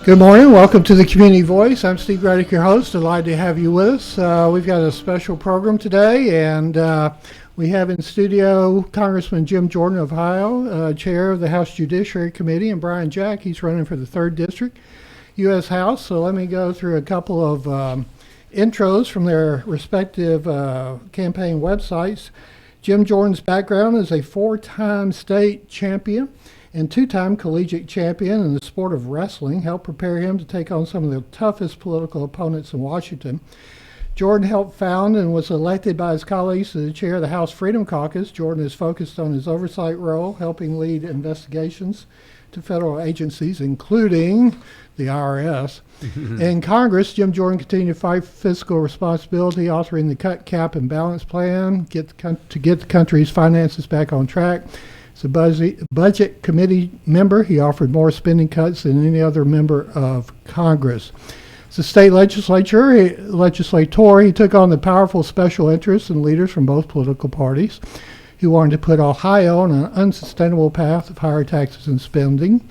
Good morning. Welcome to the Community Voice. I'm Steve Reddick, your host. Delighted to have you with us. We've got a special program today, and we have in studio Congressman Jim Jordan of Ohio, Chair of the House Judiciary Committee, and Brian Jack. He's running for the 3rd District, U.S. House. So let me go through a couple of intros from their respective campaign websites. Jim Jordan's background is a 4-time state champion and 2-time collegiate champion in the sport of wrestling, helped prepare him to take on some of the toughest political opponents in Washington. Jordan helped found and was elected by his colleagues to the chair of the House Freedom Caucus. Jordan is focused on his oversight role, helping lead investigations to federal agencies, including the IRS. In Congress, Jim Jordan continued to fight for fiscal responsibility, authoring the Cut, Cap, and Balance Plan to get the country's finances back on track. As a budget committee member, he offered more spending cuts than any other member of Congress. As a state legislator, he took on the powerful special interests and leaders from both political parties who wanted to put Ohio on an unsustainable path of higher taxes and spending.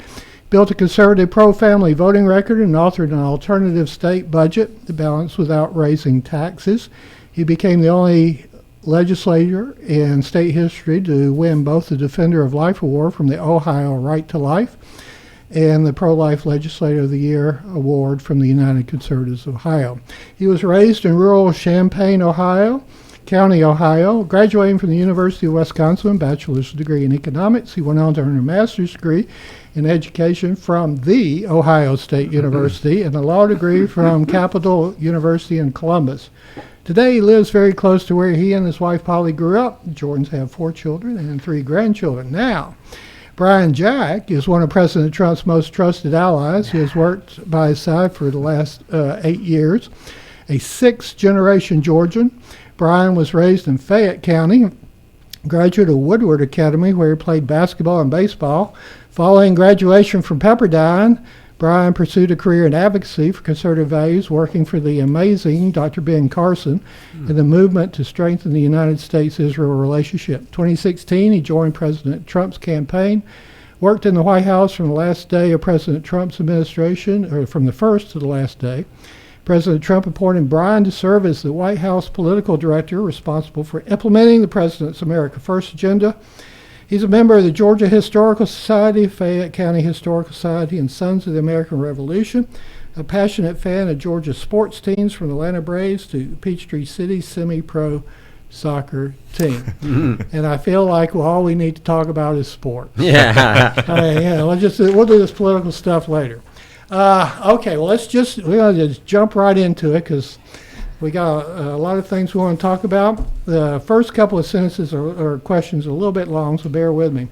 Built a conservative pro-family voting record and authored an alternative state budget to balance without raising taxes. He became the only legislator in state history to win both the Defender of Life Award from the Ohio Right to Life and the Pro-Life Legislator of the Year Award from the United Conservatives of Ohio. He was raised in rural Champaign, County, Ohio. Graduating from the University of Wisconsin, a bachelor's degree in economics, he went on to earn a master's degree in education from the Ohio State University and a law degree from Capital University in Columbus. Today, he lives very close to where he and his wife Polly grew up. Jordans have 4 children and 3 grandchildren. Now, Brian Jack is one of President Trump's most trusted allies. He has worked by his side for the last 8 years. A 6th-generation Georgian, Brian was raised in Fayette County, graduate of Woodward Academy, where he played basketball and baseball. Following graduation from Pepperdine, Brian pursued a career in advocacy for conservative values, working for the amazing Dr. Ben Carson in the movement to strengthen the United States-Israel relationship. 2016, he joined President Trump's campaign, worked in the White House from the last day of President Trump's administration, or from the first to the last day. President Trump appointed Brian to serve as the White House political director responsible for implementing the President's America First agenda. He's a member of the Georgia Historical Society, Fayette County Historical Society, and Sons of the American Revolution, a passionate fan of Georgia sports teams from the Atlanta Braves to Peachtree City's semi-pro soccer team. And I feel like all we need to talk about is sport. Yeah. We'll do this political stuff later. Okay, well, we're going to just jump right into it because we got a lot of things we want to talk about. The first couple of sentences or questions are a little bit long, so bear with me.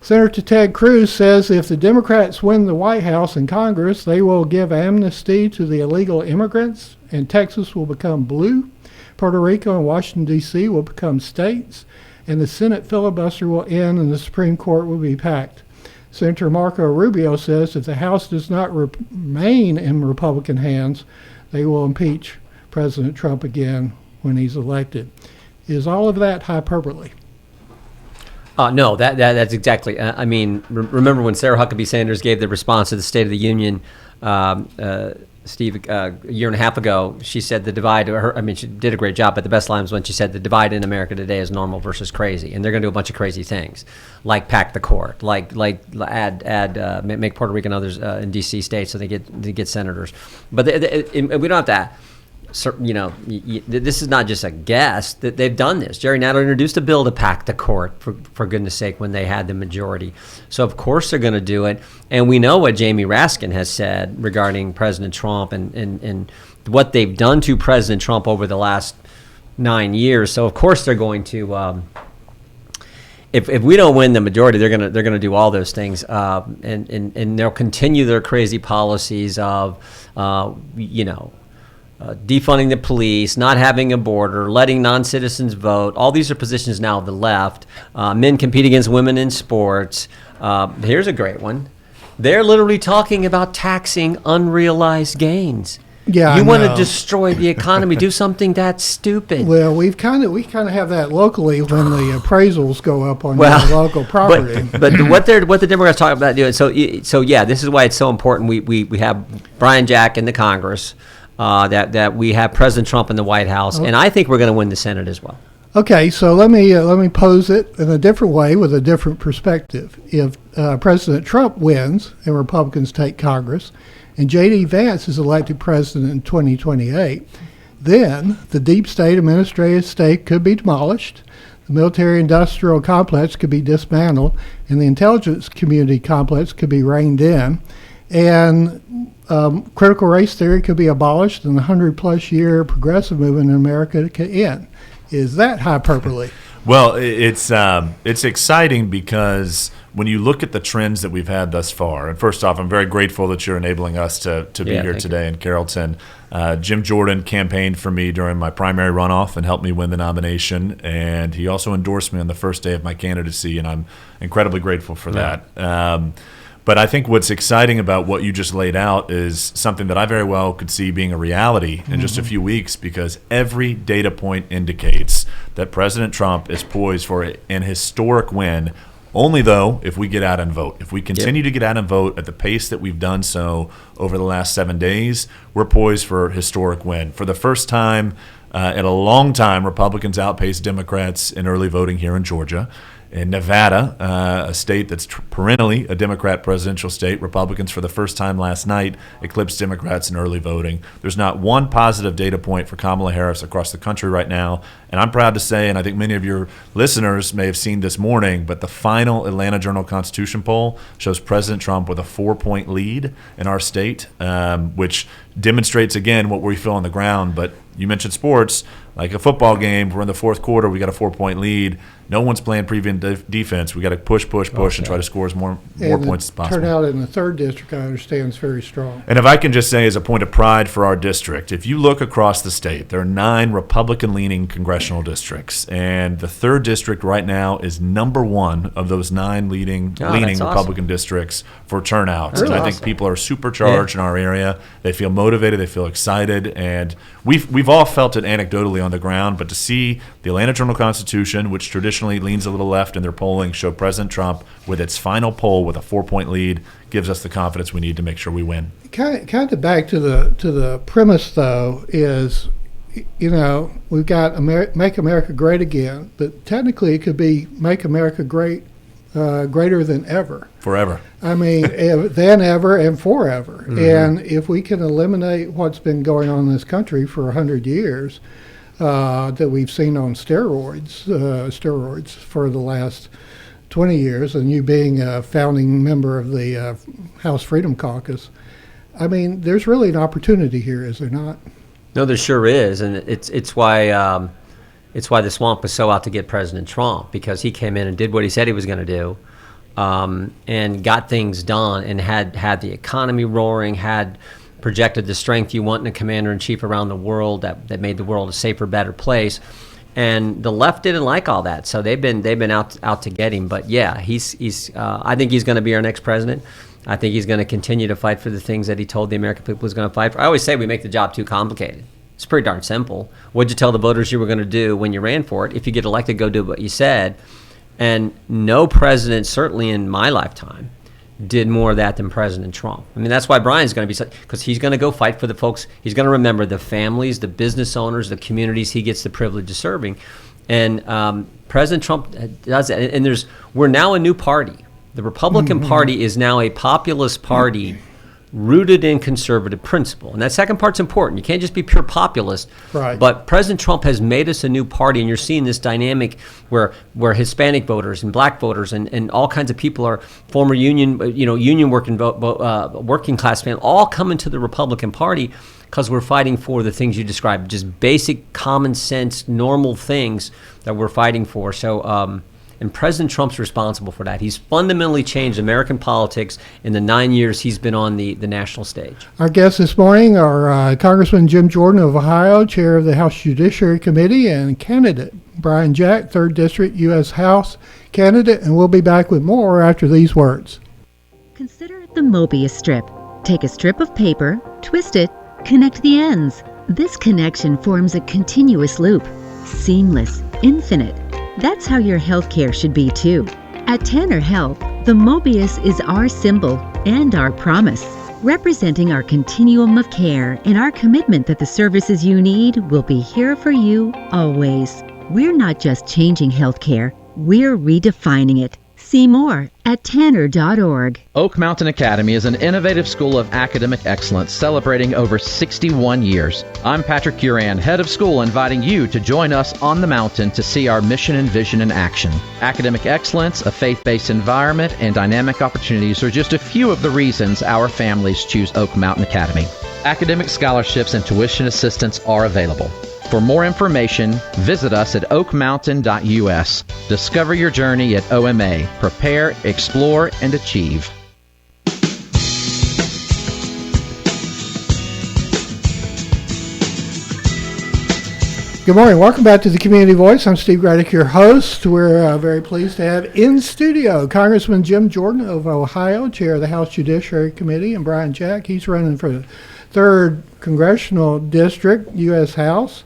Senator Ted Cruz says if the Democrats win the White House and Congress, they will give amnesty to the illegal immigrants, and Texas will become blue. Puerto Rico and Washington, D.C. will become states, and the Senate filibuster will end and the Supreme Court will be packed. Senator Marco Rubio says if the House does not remain in Republican hands, they will impeach President Trump again when he's elected. Is all of that hyperbole? No, that's exactly. Remember when Sarah Huckabee Sanders gave the response to the State of the Union, Steve, a year and a half ago? She said the divide. She did a great job, but the best line was when she said the divide in America today is normal versus crazy, and they're going to do a bunch of crazy things, like pack the court, like make Puerto Rico and others in D.C. states so they get senators. But we don't have to. This is not just a guess that they've done this. Jerry Nadler introduced a bill to pack the court, for goodness sake, when they had the majority. So of course they're going to do it. And we know what Jamie Raskin has said regarding President Trump and what they've done to President Trump over the last 9 years. So of course they're going to. If we don't win the majority, they're gonna do all those things, and they'll continue their crazy policies of defunding the police, not having a border, letting non-citizens vote. All these are positions now of the left. Men compete against women in sports. Here's a great one. They're literally talking about taxing unrealized gains. Yeah, You I want to know. destroy the economy, do something that stupid. Well, we kind of have that locally when the appraisals go up on Well, your local property. But what the Democrats talk about doing. So yeah, this is why it's so important. We have Brian Jack in the Congress, that we have President Trump in the White House, and I think we're going to win the Senate as well. Okay, so let me pose it in a different way with a different perspective. If President Trump wins and Republicans take Congress, and J.D. Vance is elected president in 2028, then the deep state administrative state could be demolished, the military-industrial complex could be dismantled, and the intelligence community complex could be reined in, and critical race theory could be abolished, and the 100-plus year progressive movement in America could end. Is that hyperbole? Well, it's exciting because when you look at the trends that we've had thus far, and first off, I'm very grateful that you're enabling us to be here today in Carrollton. Jim Jordan campaigned for me during my primary runoff and helped me win the nomination, and he also endorsed me on the first day of my candidacy, and I'm incredibly grateful for that. But I think what's exciting about what you just laid out is something that I very well could see being a reality in just a few weeks, because every data point indicates that President Trump is poised for an historic win. Only, though, if we get out and vote. If we continue to get out and vote at the pace that we've done so over the last 7 days, we're poised for a historic win. For the first time in a long time, Republicans outpaced Democrats in early voting here in Georgia. In Nevada, a state that's perennially a Democrat presidential state, Republicans for the first time last night eclipsed Democrats in early voting. There's not one positive data point for Kamala Harris across the country right now. And I'm proud to say, and I think many of your listeners may have seen this morning, but the final Atlanta Journal-Constitution poll shows President Trump with a 4-point lead in our state, which demonstrates, again, what we feel on the ground. But you mentioned sports, like a football game. We're in the fourth quarter. We got a 4-point lead. No one's playing prevent defense. We got to push, and try to score as more points as possible. Turnout in the 3rd district, I understand, is very strong. And if I can just say, as a point of pride for our district, if you look across the state, there are 9 Republican-leaning congressional districts, and the 3rd district right now is number 1 of those 9 leaning Republican districts for turnout. Really? And I think people are supercharged in our area. They feel motivated. They feel excited, and we've all felt it anecdotally on the ground. But to see the Atlanta Journal-Constitution, which traditionally leans a little left in their polling, show President Trump with its final poll with a 4-point lead, gives us the confidence we need to make sure we win. Kind of back to the premise, though, is, we've got Make America Great Again, but technically it could be Make America Great, greater than ever. Forever. I mean, than ever and forever. And if we can eliminate what's been going on in this country for 100 years, that we've seen on steroids for the last 20 years, and you being a founding member of the House Freedom Caucus, I mean, there's really an opportunity here, is there not? No, there sure is, and it's why the swamp was so out to get President Trump, because he came in and did what he said he was going to do, and got things done, and had the economy roaring, had projected the strength you want in a commander-in-chief around the world that made the world a safer, better place. And the left didn't like all that, so they've been out to get him. But yeah, he's I think he's going to be our next president. I think he's going to continue to fight for the things that he told the American people he was going to fight for. I always say we make the job too complicated. It's pretty darn simple. What'd you tell the voters you were going to do when you ran for it? If you get elected, go do what you said. And no president, certainly in my lifetime, did more of that than President Trump. I mean, that's why Brian's going to be, because he's going to go fight for the folks. He's going to remember the families, the business owners, the communities he gets the privilege of serving. And President Trump does that. And we're now a new party. The Republican Party is now a populist party rooted in conservative principle. And that second part's important. You can't just be pure populist. Right. But President Trump has made us a new party, and you're seeing this dynamic where Hispanic voters and black voters and all kinds of people are former union working class families, all coming to the Republican Party because we're fighting for the things you described, just basic common sense, normal things that we're fighting for. So, and President Trump's responsible for that. He's fundamentally changed American politics in the 9 years he's been on the national stage. Our guests this morning are Congressman Jim Jordan of Ohio, chair of the House Judiciary Committee, and candidate Brian Jack, 3rd District U.S. House candidate. And we'll be back with more after these words. Consider it the Mobius strip. Take a strip of paper, twist it, Connect the ends. This connection forms a continuous loop. Seamless, infinite. That's how your healthcare should be too. At Tanner Health, the Mobius is our symbol and our promise, representing our continuum of care and our commitment that the services you need will be here for you always. We're not just changing healthcare, we're redefining it. See more at tanner.org. Oak Mountain Academy is an innovative school of academic excellence celebrating over 61 years. I'm Patrick Uran, head of school, inviting you to join us on the mountain to see our mission and vision in action. Academic excellence, a faith-based environment, and dynamic opportunities are just a few of the reasons our families choose Oak Mountain Academy. Academic scholarships and tuition assistance are available. For more information, visit us at oakmountain.us. Discover your journey at OMA. Prepare, explore, and achieve. Good morning. Welcome back to the Community Voice. I'm Steve Gradick, your host. We're very pleased to have in studio Congressman Jim Jordan of Ohio, chair of the House Judiciary Committee, and Brian Jack. He's running for the 3rd Congressional District, U.S. House.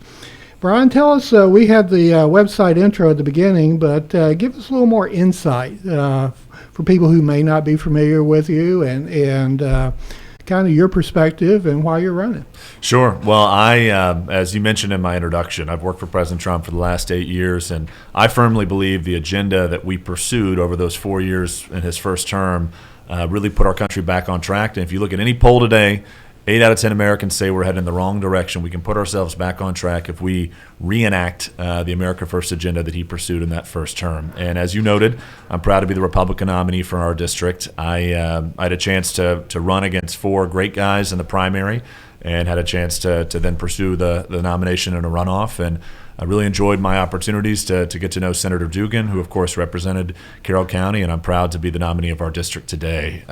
Brian, tell us, we had the website intro at the beginning, but give us a little more insight for people who may not be familiar with you and kind of your perspective and why you're running. Sure. Well, I, as you mentioned in my introduction, I've worked for President Trump for the last 8 years, and I firmly believe the agenda that we pursued over those 4 years in his first term really put our country back on track. And if you look at any poll today, 8 out of 10 Americans say we're heading in the wrong direction. We can put ourselves back on track if we reenact the America First agenda that he pursued in that first term. And as you noted, I'm proud to be the Republican nominee for our district. I had a chance to run against 4 great guys in the primary and had a chance to then pursue the nomination in a runoff. And I really enjoyed my opportunities to get to know Senator Dugan, who, of course, represented Carroll County, and I'm proud to be the nominee of our district today.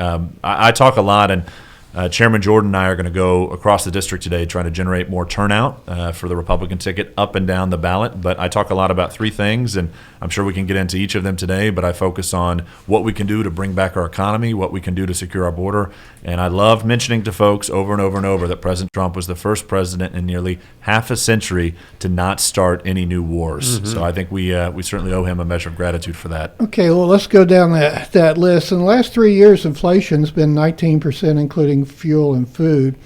I talk a lot, and Chairman Jordan and I are going to go across the district today trying to generate more turnout for the Republican ticket up and down the ballot. But I talk a lot about 3 things, and I'm sure we can get into each of them today, but I focus on what we can do to bring back our economy, what we can do to secure our border. And I love mentioning to folks over and over and over that President Trump was the first president in nearly half a century to not start any new wars. Mm-hmm. So I think we certainly owe him a measure of gratitude for that. Okay, well, let's go down that list. In the last 3 years, inflation's been 19%, including fuel and food.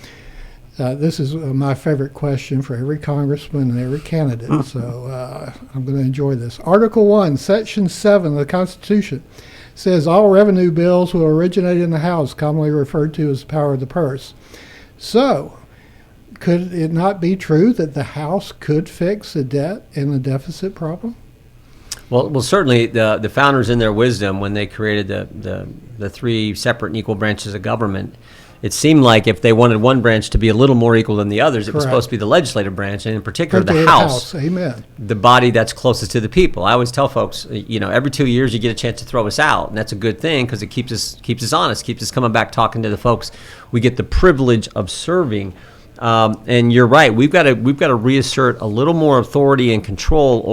This is my favorite question for every congressman and every candidate, so I'm going to enjoy this. Article 1, Section 7 of the Constitution says all revenue bills will originate in the House, commonly referred to as the power of the purse. So, could it not be true that the House could fix the debt and the deficit problem? Well, certainly the founders, in their wisdom, when they created the 3 separate and equal branches of government, it seemed like if they wanted one branch to be a little more equal than the others, it was supposed to be the legislative branch, and in particular the House. Amen. The body that's closest to the people. I always tell folks, every 2 years you get a chance to throw us out, and that's a good thing because it keeps us honest, keeps us coming back talking to the folks we get the privilege of serving. And you're right, we've got to reassert a little more authority and control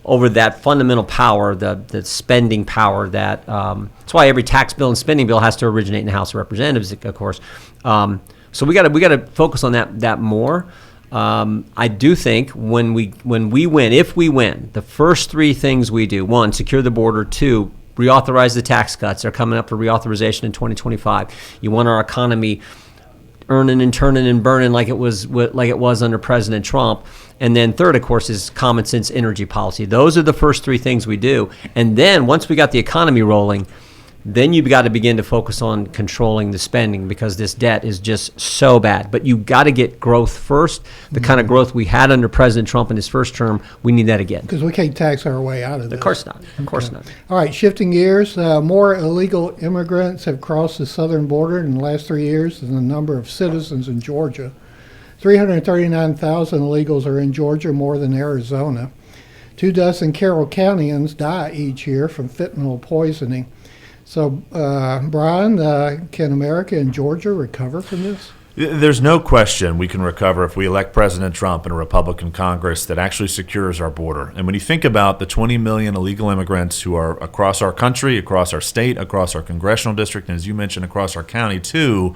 over that fundamental power, the spending power. That's why every tax bill and spending bill has to originate in the House of Representatives, of course. So we got to focus on that more. I do think when we win, if we win, the first 3 things we do: 1, secure the border; 2, reauthorize the tax cuts. They're coming up for reauthorization in 2025. You want our economy earning and turning and burning like it was under President Trump. And then 3rd, of course, is common sense energy policy. Those are the first 3 things we do. And then once we got the economy rolling, then you've got to begin to focus on controlling the spending because this debt is just so bad. But you've got to get growth first. The kind of growth we had under President Trump in his first term, we need that again. Because we can't tax our way out of this. Of course not. Of course not. All right, shifting gears. More illegal immigrants have crossed the southern border in the last 3 years than the number of citizens in Georgia. 339,000 illegals are in Georgia, more than Arizona. 24 Carroll Countyans die each year from fentanyl poisoning. So, Brian, can America and Georgia recover from this? There's no question we can recover if we elect President Trump and a Republican Congress that actually secures our border. And when you think about the 20 million illegal immigrants who are across our country, across our state, across our congressional district, and as you mentioned, across our county too,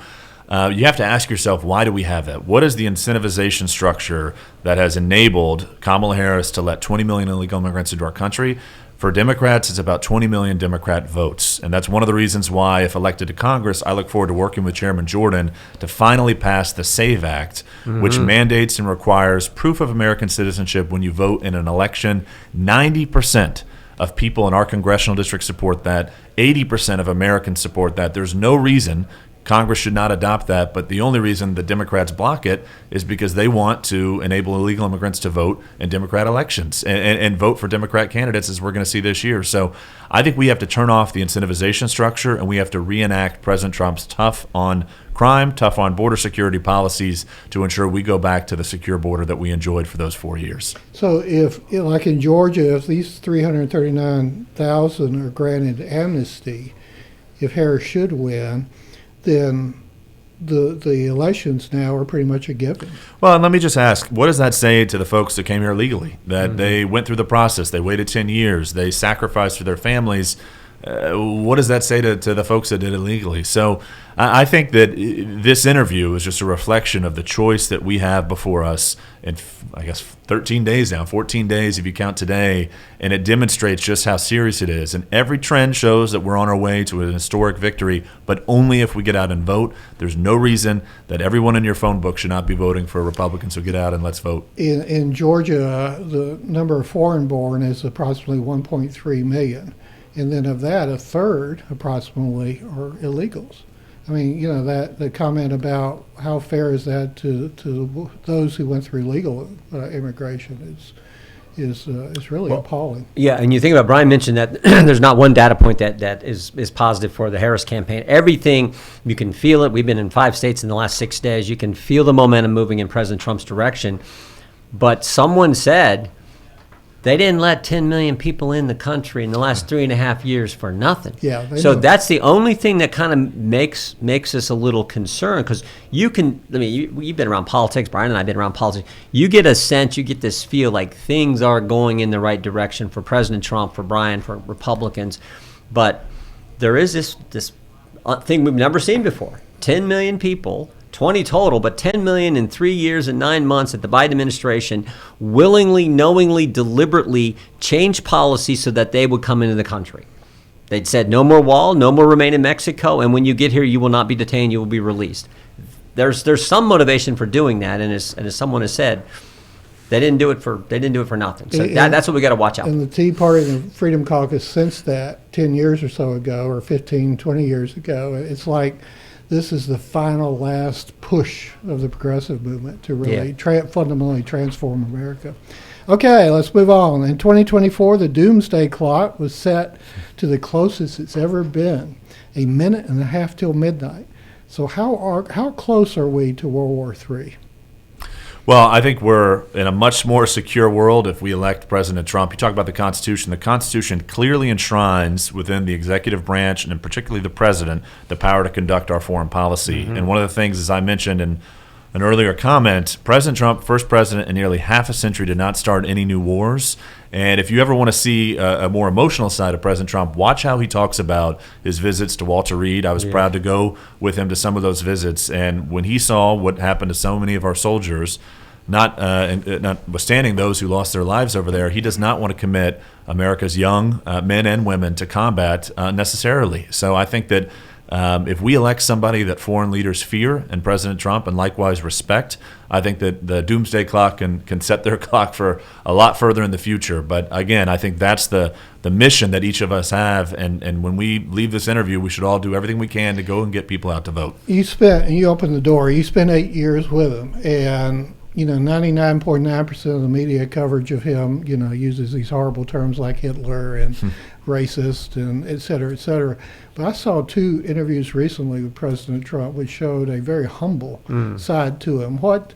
you have to ask yourself, why do we have that? What is the incentivization structure that has enabled Kamala Harris to let 20 million illegal immigrants into our country? For Democrats, it's about 20 million Democrat votes. And that's one of the reasons why, if elected to Congress, I look forward to working with Chairman Jordan to finally pass the SAVE Act, which mandates and requires proof of American citizenship when you vote in an election. 90% of people in our congressional district support that. 80% of Americans support that. There's no reason Congress should not adopt that, but the only reason the Democrats block it is because they want to enable illegal immigrants to vote in Democrat elections and vote for Democrat candidates, as we're going to see this year. So I think we have to turn off the incentivization structure, and we have to reenact President Trump's tough on crime, tough on border security policies to ensure we go back to the secure border that we enjoyed for those 4 years. So if, like in Georgia, if these 339,000 are granted amnesty, if Harris should win, then the elections now are pretty much a given. Well, and let me just ask, what does that say to the folks that came here legally? That they went through the process, they waited 10 years, they sacrificed for their families. What does that say to the folks that did it legally? So I think that this interview is just a reflection of the choice that we have before us in, I guess, 13 days now, 14 days if you count today, and it demonstrates just how serious it is. And every trend shows that we're on our way to an historic victory, but only if we get out and vote. There's no reason that everyone in your phone book should not be voting for Republicans, so get out and let's vote. In Georgia, the number of foreign-born is approximately 1.3 million. And then of that, a third approximately are illegals. I mean, that the comment about how fair is that to those who went through legal immigration is really appalling. Yeah, and you think about, Brian mentioned that there's not one data point that is positive for the Harris campaign. Everything, you can feel it. We've been in 5 states in the last 6 days. You can feel the momentum moving in President Trump's direction. But someone said they didn't let 10 million people in the country in the last 3.5 years for nothing. Yeah. So that's the only thing that kind of makes us a little concerned, because you've been around politics. Brian and I have been around politics. You get a sense, you get this feel like things are going in the right direction for President Trump, for Brian, for Republicans. But there is this thing we've never seen before. 10 million people, 20 total, but 10 million in 3 years and 9 months that the Biden administration willingly, knowingly, deliberately changed policy so that they would come into the country. They'd said no more wall, no more remain in Mexico, and when you get here, you will not be detained, you will be released. There's some motivation for doing that, and as someone has said, they didn't do it for nothing. So that's what we got to watch out. And the Tea Party and the Freedom Caucus, since that 10 years or so ago, or 15, 20 years ago, it's like this is the final last push of the progressive movement to really fundamentally transform America. Okay, let's move on. In 2024, the doomsday clock was set to the closest it's ever been, 1.5 minutes till midnight. So how close are we to World War III? Well, I think we're in a much more secure world if we elect President Trump. You talk about the Constitution. The Constitution clearly enshrines within the executive branch, and particularly the president, the power to conduct our foreign policy. And one of the things, as I mentioned in an earlier comment, President Trump, first president in nearly half a century, did not start any new wars. And if you ever want to see a more emotional side of President Trump, watch how he talks about his visits to Walter Reed. I was proud to go with him to some of those visits. And when he saw what happened to so many of our soldiers, notwithstanding those who lost their lives over there, he does not want to commit America's young men and women to combat necessarily. So I think that if we elect somebody that foreign leaders fear, and President Trump, and likewise respect, I think that the doomsday clock can set their clock for a lot further in the future. But again, I think that's the mission that each of us have. And when we leave this interview, we should all do everything we can to go and get people out to vote. You opened the door. You spent 8 years with him, and 99.9% of the media coverage of him, uses these horrible terms like Hitler and racist and et cetera, et cetera. But I saw 2 interviews recently with President Trump which showed a very humble side to him. What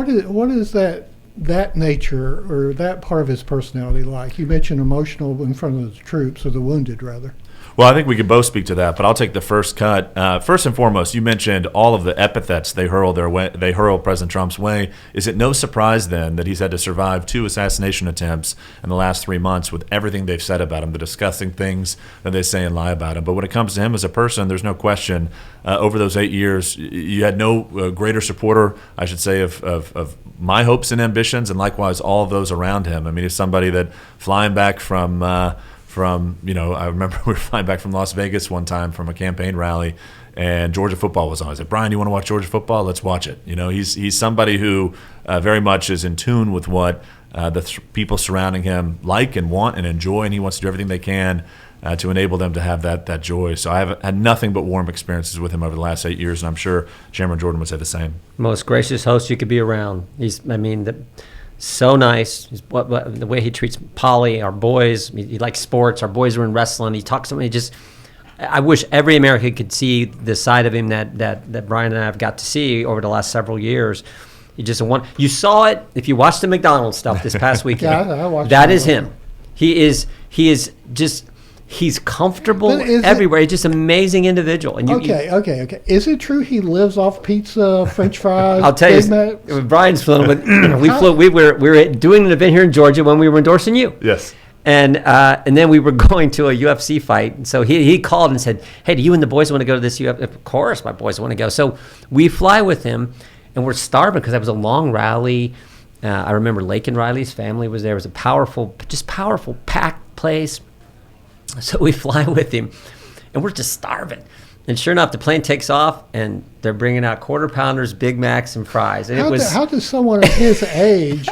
is that nature or that part of his personality like? You mentioned emotional in front of the troops, or the wounded rather. Well, I think we could both speak to that, but I'll take the first cut. First and foremost, you mentioned all of the epithets they hurl President Trump's way. Is it no surprise then that he's had to survive 2 assassination attempts in the last 3 months with everything they've said about him, the disgusting things that they say and lie about him? But when it comes to him as a person, there's no question. Over those 8 years, you had no greater supporter, I should say, of my hopes and ambitions, and likewise all of those around him. I mean, he's somebody that flying back from I remember we were flying back from Las Vegas one time from a campaign rally, and Georgia football was on. I said, Brian, you want to watch Georgia football? Let's watch it. He's somebody who very much is in tune with what people surrounding him like and want and enjoy, and he wants to do everything they can to enable them to have that joy. So I have had nothing but warm experiences with him over the last 8 years, and I'm sure Chairman Jordan would say the same. Most gracious host you could be around. So nice. The way he treats Polly, our boys. He likes sports. Our boys were in wrestling. He talks to me. I wish every American could see the side of him that Brian and I have got to see over the last several years. You saw it if you watched the McDonald's stuff this past weekend. Yeah, I watched that. Is him. He is just. He's comfortable everywhere. He's just an amazing individual. And Okay. Is it true he lives off pizza, French fries? I'll tell you, Brian's flown with. We were doing an event here in Georgia when we were endorsing you. Yes. And then we were going to a UFC fight. And so he called and said, "Hey, do you and the boys want to go to this UFC?" Of course, my boys want to go. So we fly with him, and we're starving because that was a long rally. I remember Lake and Riley's family was there. It was a powerful, packed place. So we fly with him, and we're just starving. And sure enough, the plane takes off, and they're bringing out quarter pounders, Big Macs, and fries. And how does someone of his age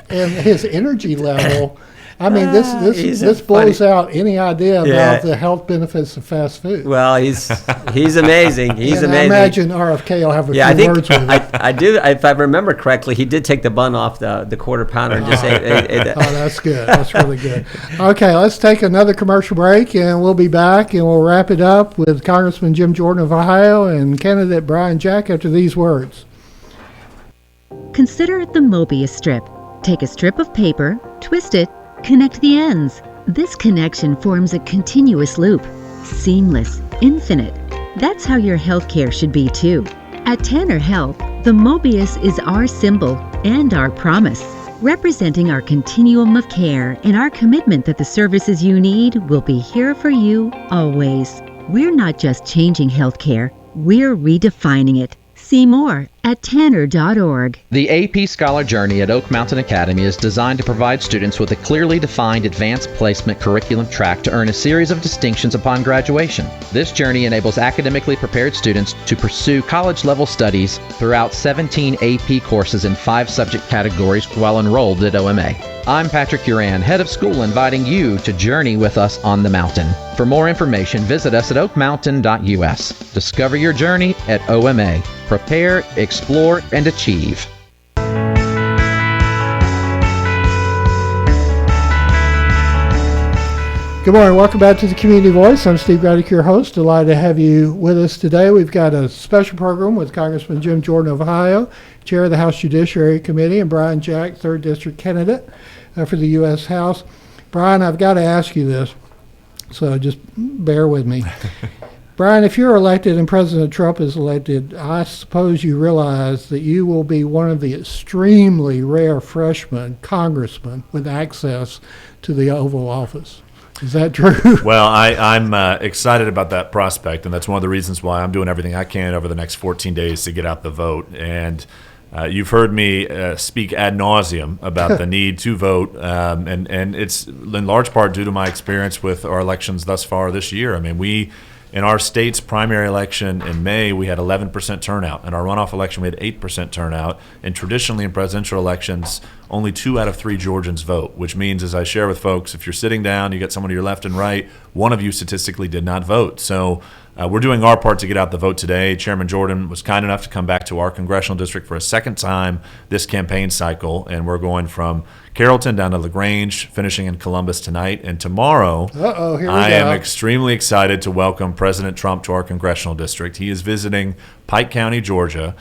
and his energy level? I mean, this blows out any idea about the health benefits of fast food. Well, he's amazing. He's amazing. I imagine RFK will have a few words with him. I do. If I remember correctly, he did take the bun off the quarter pounder and just ate that. Oh, that's good. That's really good. Okay, let's take another commercial break, and we'll be back, and we'll wrap it up with Congressman Jim Jordan of Ohio and candidate Brian Jack after these words. Consider the Mobius strip. Take a strip of paper, twist it, connect the ends. This connection forms a continuous loop. Seamless, infinite. That's how your healthcare should be too. At Tanner Health, the Mobius is our symbol and our promise, representing our continuum of care and our commitment that the services you need will be here for you always. We're not just changing healthcare, we're redefining it. See more at tanner.org. The AP Scholar Journey at Oak Mountain Academy is designed to provide students with a clearly defined advanced placement curriculum track to earn a series of distinctions upon graduation. This journey enables academically prepared students to pursue college-level studies throughout 17 AP courses in 5 subject categories while enrolled at OMA. I'm Patrick Uran, head of school, inviting you to journey with us on the mountain. For more information, visit us at oakmountain.us. Discover your journey at OMA. Prepare, explore, and achieve. Good morning. Welcome back to the Community Voice. I'm Steve Gradick, your host. Delighted to have you with us today. We've got a special program with Congressman Jim Jordan of Ohio, Chair of the House Judiciary Committee, and Brian Jack, 3rd District candidate for the U.S. House. Brian, I've got to ask you this, so just bear with me. Brian, if you're elected and President Trump is elected, I suppose you realize that you will be one of the extremely rare freshman congressmen with access to the Oval Office. Is that true? Well, I'm excited about that prospect, and that's one of the reasons why I'm doing everything I can over the next 14 days to get out the vote. And you've heard me speak ad nauseum about the need to vote, and it's in large part due to my experience with our elections thus far this year. I mean, in our state's primary election in May, we had 11% turnout. In our runoff election, we had 8% turnout. And traditionally in presidential elections, only 2 out of 3 Georgians vote, which means, as I share with folks, if you're sitting down, you get someone to your left and right, one of you statistically did not vote. So we're doing our part to get out the vote today. Chairman Jordan was kind enough to come back to our congressional district for a second time this campaign cycle, and we're going from Carrollton down to LaGrange, finishing in Columbus tonight. And tomorrow, I am extremely excited to welcome President Trump to our congressional district. He is visiting Pike County, Georgia,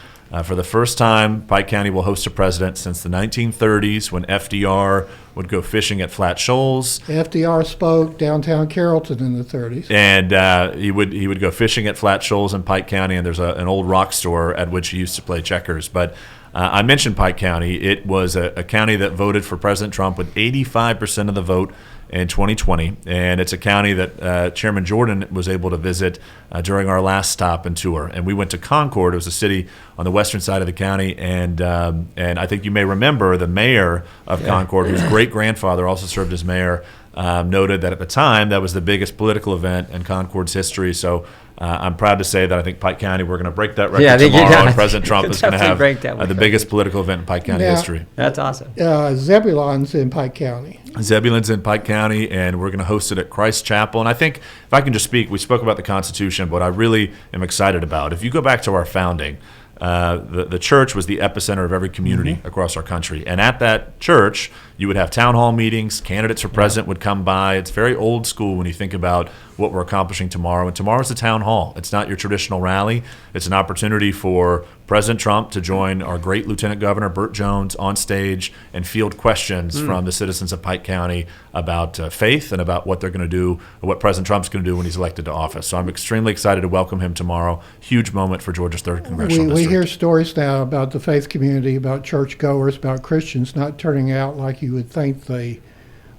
For the first time, Pike County will host a president since the 1930s, when FDR would go fishing at Flat Shoals. FDR spoke downtown Carrollton in the 30s. And he would go fishing at Flat Shoals in Pike County, and there's an old rock store at which he used to play checkers. But I mentioned Pike County. It was a county that voted for President Trump with 85% of the vote in 2020, and it's a county that Chairman Jordan was able to visit during our last stop and tour. And we went to Concord. It was a city on the western side of the county, and I think you may remember the mayor of Concord, whose great-grandfather also served as mayor, noted that at the time that was the biggest political event in Concord's history. So I'm proud to say that I think Pike County, we're going to break that record tomorrow, and President Trump is going to have the biggest political event in Pike County history. That's awesome. Zebulon's in Pike County. Zebulon's in Pike County, and we're going to host it at Christ Chapel. And I think, if I can just speak, we spoke about the Constitution, but I really am excited about, if you go back to our founding, the church was the epicenter of every community across our country. And at that church, you would have town hall meetings, candidates for president would come by. It's very old school when you think about what we're accomplishing tomorrow. And tomorrow's a town hall. It's not your traditional rally. It's an opportunity for President Trump to join our great Lieutenant Governor, Burt Jones, on stage and field questions from the citizens of Pike County about faith and about what they're going to do, or what President Trump's going to do when he's elected to office. So I'm extremely excited to welcome him tomorrow. Huge moment for Georgia's 3rd Congressional District. We hear stories now about the faith community, about churchgoers, about Christians not turning out like you would think they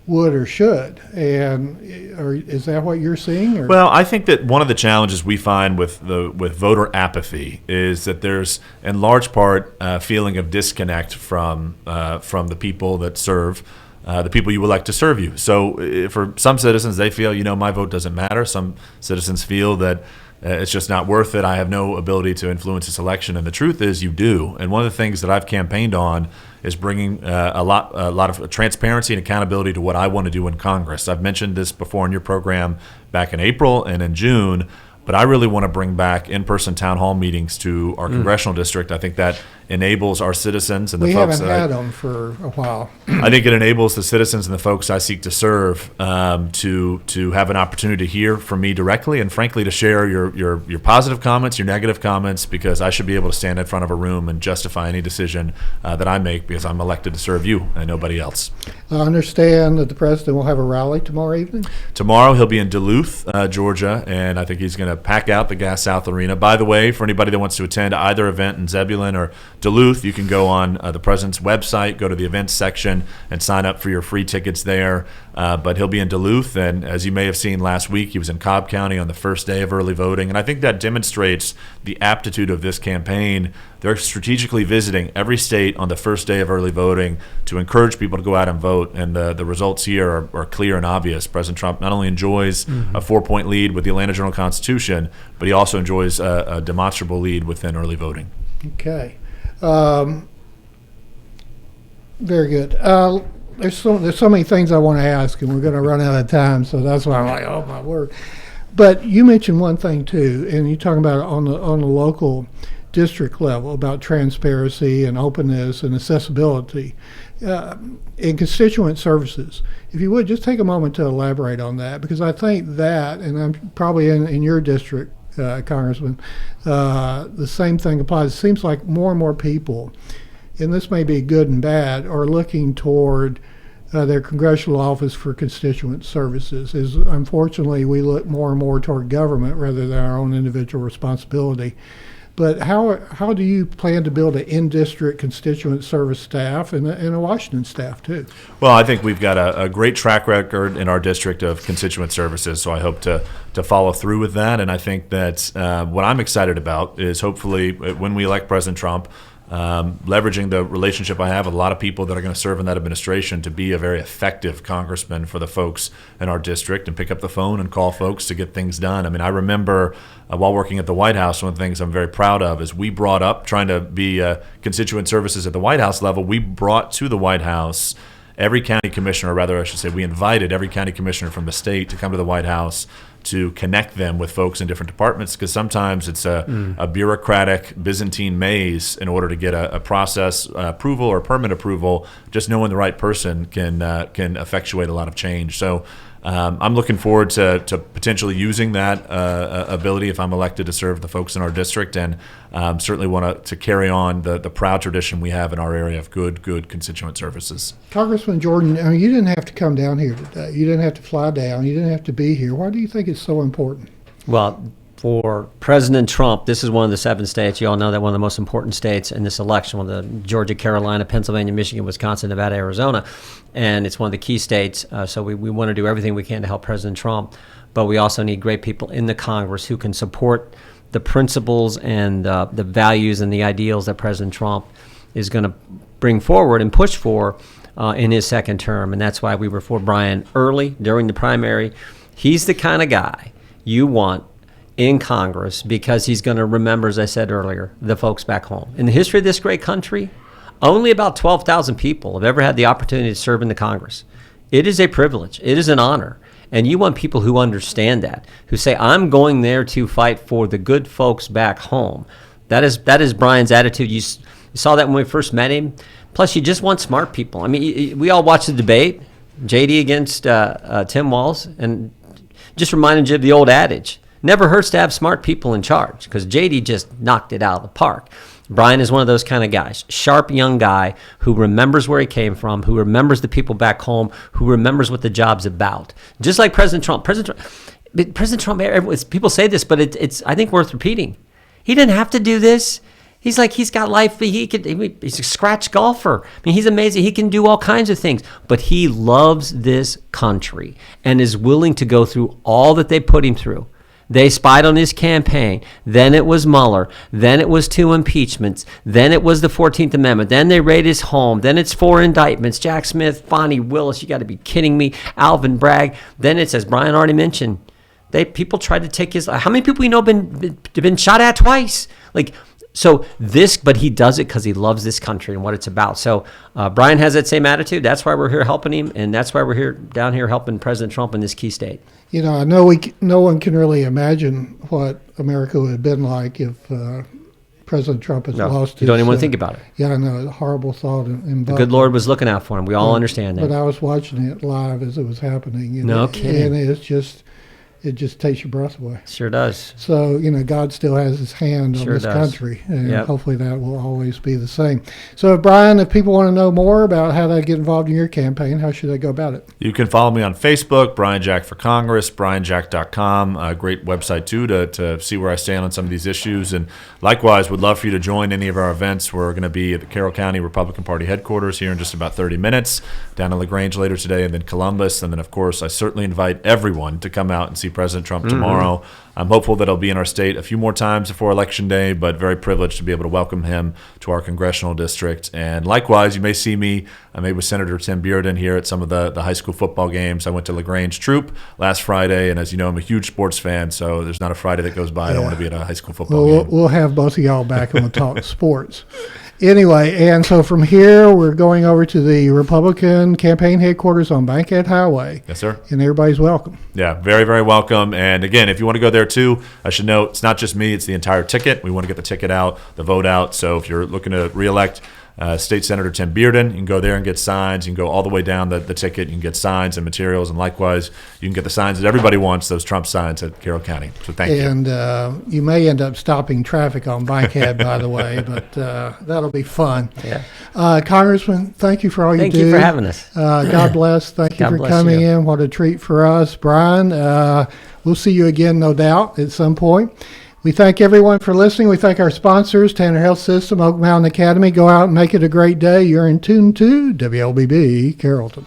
would or should. And is that what you're seeing? Or? Well, I think that one of the challenges we find with voter apathy is that there's, in large part, a feeling of disconnect from the people that serve, the people you elect to serve you. So for some citizens, they feel, my vote doesn't matter. Some citizens feel that it's just not worth it. I have no ability to influence this election. And the truth is you do. And one of the things that I've campaigned on is bringing a lot of transparency and accountability to what I want to do in Congress. I've mentioned this before in your program back in April and in June, but I really want to bring back in-person town hall meetings to our congressional district. I think that enables our citizens and the folks. We haven't had them for a while. I think it enables the citizens and the folks I seek to serve to have an opportunity to hear from me directly, and frankly to share your positive comments, your negative comments, because I should be able to stand in front of a room and justify any decision that I make because I'm elected to serve you and nobody else. I understand that the president will have a rally tomorrow evening. Tomorrow he'll be in Duluth, Georgia, and I think he's going to pack out the Gas South Arena. By the way, for anybody that wants to attend either event in Zebulon or Duluth, you can go on the president's website, go to the events section, and sign up for your free tickets there. But he'll be in Duluth, and as you may have seen last week, he was in Cobb County on the first day of early voting. And I think that demonstrates the aptitude of this campaign. They're strategically visiting every state on the first day of early voting to encourage people to go out and vote. And the results here are clear and obvious. President Trump not only enjoys a 4-point lead with the Atlanta Journal-Constitution, but he also enjoys a demonstrable lead within early voting. Okay. Very good. There's so many things I want to ask, and we're going to run out of time, so that's why I'm like, oh my word. But you mentioned one thing too, and you're talking about on the local district level about transparency and openness and accessibility in constituent services. If you would just take a moment to elaborate on that, because I think that, and I'm probably in your district, Congressman, the same thing applies. It seems like more and more people, and this may be good and bad, are looking toward their congressional office for constituent services. Unfortunately, we look more and more toward government rather than our own individual responsibility. But how do you plan to build an in-district constituent service staff and a Washington staff too? Well, I think we've got a great track record in our district of constituent services, so I hope to follow through with that. And I think that what I'm excited about is hopefully when we elect President Trump, leveraging the relationship I have with a lot of people that are going to serve in that administration to be a very effective congressman for the folks in our district and pick up the phone and call folks to get things done. I mean, I remember while working at the White House, one of the things I'm very proud of is we brought up, trying to be constituent services at the White House level, we brought to the White House every county commissioner, or rather I should say we invited every county commissioner from the state to come to the White House to connect them with folks in different departments, because sometimes it's a bureaucratic Byzantine maze in order to get a process approval or permit approval. Just knowing the right person can effectuate a lot of change. So I'm looking forward to potentially using that ability if I'm elected to serve the folks in our district, and certainly want to carry on the proud tradition we have in our area of good constituent services. Congressman Jordan, I mean, you didn't have to come down here today. You didn't have to fly down. You didn't have to be here. Why do you think it's so important? Well, for President Trump, this is one of the 7 states. You all know that one of the most important states in this election, one of the Georgia, Carolina, Pennsylvania, Michigan, Wisconsin, Nevada, Arizona. And it's one of the key states. So we want to do everything we can to help President Trump. But we also need great people in the Congress who can support the principles and the values and the ideals that President Trump is going to bring forward and push for in his second term. And that's why we were for Brian early during the primary. He's the kind of guy you want in Congress because he's going to remember, as I said earlier, the folks back home. In the history of this great country, only about 12,000 people have ever had the opportunity to serve in the Congress. It is a privilege. It is an honor. And you want people who understand that, who say, I'm going there to fight for the good folks back home. That is Brian's attitude. You saw that when we first met him. Plus, you just want smart people. I mean, we all watched the debate, JD against Tim Walz, and just reminded you of the old adage. Never hurts to have smart people in charge, because JD just knocked it out of the park. Brian is one of those kind of guys, sharp young guy who remembers where he came from, who remembers the people back home, who remembers what the job's about. Just like President Trump. President Trump, people say this, but it's I think worth repeating. He didn't have to do this. He's got life. He's a scratch golfer. I mean, he's amazing. He can do all kinds of things, but he loves this country and is willing to go through all that they put him through. They spied on his campaign. Then it was Mueller. Then it was 2 impeachments. Then it was the 14th Amendment. Then they raid his home. Then it's 4 indictments. Jack Smith, Fonnie Willis, you got to be kidding me. Alvin Bragg. Then it's, as Brian already mentioned, people tried to take his life. How many people you know been shot at twice? But he does it because he loves this country and what it's about. So Brian has that same attitude. That's why we're here helping him, and that's why we're down here helping President Trump in this key state. You know, I know no one can really imagine what America would have been like if President Trump had lost. You don't even want to think about it. Yeah, I know, a horrible thought. The good Lord was looking out for him. We all understand that. But I was watching it live as it was happening. No kidding. And it just takes your breath away. Sure does. So, you know, God still has his hand on this country, and Yep. hopefully that will always be the same. So, Brian, if people want to know more about how to get involved in your campaign, how should they go about it? You can follow me on Facebook, Brian Jack for Congress, brianjack.com. A great website, too, to see where I stand on some of these issues. And likewise, would love for you to join any of our events. We're going to be at the Carroll County Republican Party headquarters here in just about 30 minutes, down in LaGrange later today, and then Columbus. And then, of course, I certainly invite everyone to come out and see President Trump tomorrow. I'm hopeful that he'll be in our state a few more times before Election Day, but very privileged to be able to welcome him to our congressional district. And likewise, you may see me, I may with Senator Tim Bearden here at some of the high school football games. I went to LaGrange Troop last Friday, and as you know, I'm a huge sports fan, so there's not a Friday that goes by I don't want to be at a high school football game. We'll have both of y'all back and we'll talk sports. Anyway, and so from here, we're going over to the Republican campaign headquarters on Bankhead Highway. Yes, sir. And everybody's welcome. Yeah, very, very welcome. And again, if you want to go there too, I should note it's not just me, it's the entire ticket. We want to get the ticket out, the vote out. So if you're looking to reelect State Senator Tim Bearden, you can go there and get signs. You can go all the way down the ticket. You can get signs and materials. And likewise, you can get the signs that everybody wants, those Trump signs at Carroll County. So thank you. And you may end up stopping traffic on Bankhead, by the way, but that'll be fun. Yeah. Congressman, thank you for all you do. Thank you for having us. God bless. Thank you God for bless coming you. in. What a treat for us. Brian, we'll see you again, no doubt, at some point. We thank everyone for listening. We thank our sponsors, Tanner Health System, Oak Mountain Academy. Go out and make it a great day. You're in tune to WLBB Carrollton.